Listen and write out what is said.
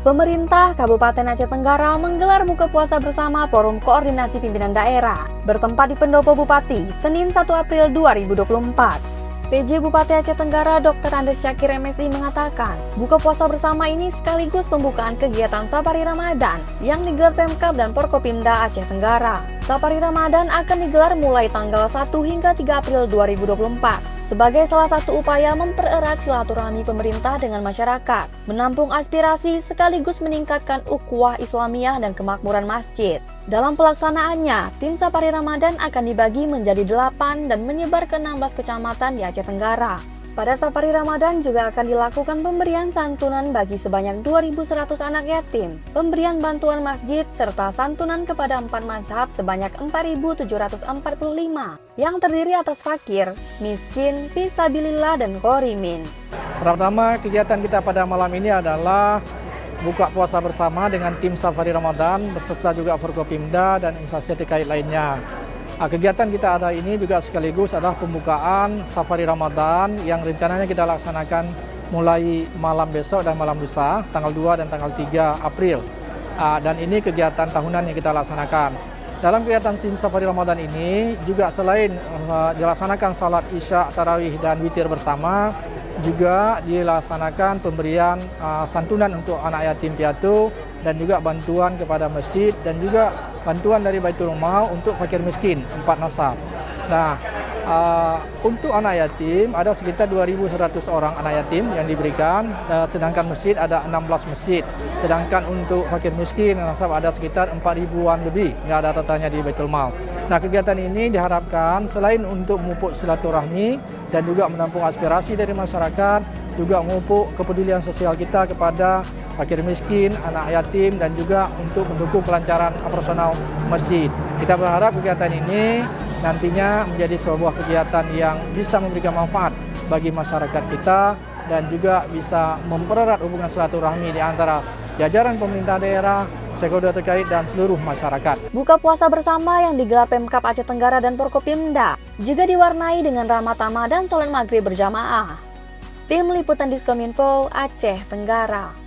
Pemerintah Kabupaten Aceh Tenggara menggelar buka puasa bersama Forum Koordinasi Pimpinan Daerah bertempat di Pendopo Bupati, Senin 1 April 2024. PJ Bupati Aceh Tenggara Dr. Andes Syakir MSI mengatakan, buka puasa bersama ini sekaligus pembukaan kegiatan Safari Ramadan yang digelar Pemkab dan Forkopimda Aceh Tenggara. Safari Ramadan akan digelar mulai tanggal 1 hingga 3 April 2024 sebagai salah satu upaya mempererat silaturahmi pemerintah dengan masyarakat, menampung aspirasi sekaligus meningkatkan ukhuwah Islamiyah dan kemakmuran masjid. Dalam pelaksanaannya, tim Safari Ramadan akan dibagi menjadi 8 dan menyebar ke 16 kecamatan di Aceh Tenggara. Pada Safari Ramadan juga akan dilakukan pemberian santunan bagi sebanyak 2.100 anak yatim, pemberian bantuan masjid, serta santunan kepada 4 mazhab sebanyak 4.745 yang terdiri atas fakir, miskin, fisabilillah, dan ghorimin. Pertama, kegiatan kita pada malam ini adalah buka puasa bersama dengan tim Safari Ramadan beserta juga Forkopimda dan instansi terkait lainnya. Kegiatan kita ada ini juga sekaligus adalah pembukaan Safari Ramadan yang rencananya kita laksanakan mulai malam besok dan malam lusa, tanggal 2 dan tanggal 3 April. Dan ini kegiatan tahunan yang kita laksanakan. Dalam kegiatan tim Safari Ramadan ini juga selain dilaksanakan salat Isya, Tarawih, dan Witir bersama, juga dilaksanakan pemberian santunan untuk anak yatim piatu dan juga bantuan kepada masjid dan juga bantuan dari Baitul Mal untuk fakir miskin 4 nasab. Nah, untuk anak yatim ada sekitar 2.100 orang anak yatim yang diberikan, sedangkan masjid ada 16 masjid. Sedangkan untuk fakir miskin nasab ada sekitar 4.000-an lebih, nggak ada datanya di Baitul Mal. Nah, kegiatan ini diharapkan selain untuk memupuk silaturahmi dan juga menampung aspirasi dari masyarakat, juga memupuk kepedulian sosial kita kepada fakir miskin, anak yatim, dan juga untuk mendukung kelancaran operasional masjid. Kita berharap kegiatan ini nantinya menjadi sebuah kegiatan yang bisa memberikan manfaat bagi masyarakat kita dan juga bisa mempererat hubungan silaturahmi di antara jajaran pemerintah daerah, stakeholder terkait, dan seluruh masyarakat. Buka puasa bersama yang digelar Pemkab Aceh Tenggara dan Forkopimda juga diwarnai dengan ramah tamah dan sholat maghrib berjamaah. Tim Liputan Diskominfo Aceh Tenggara.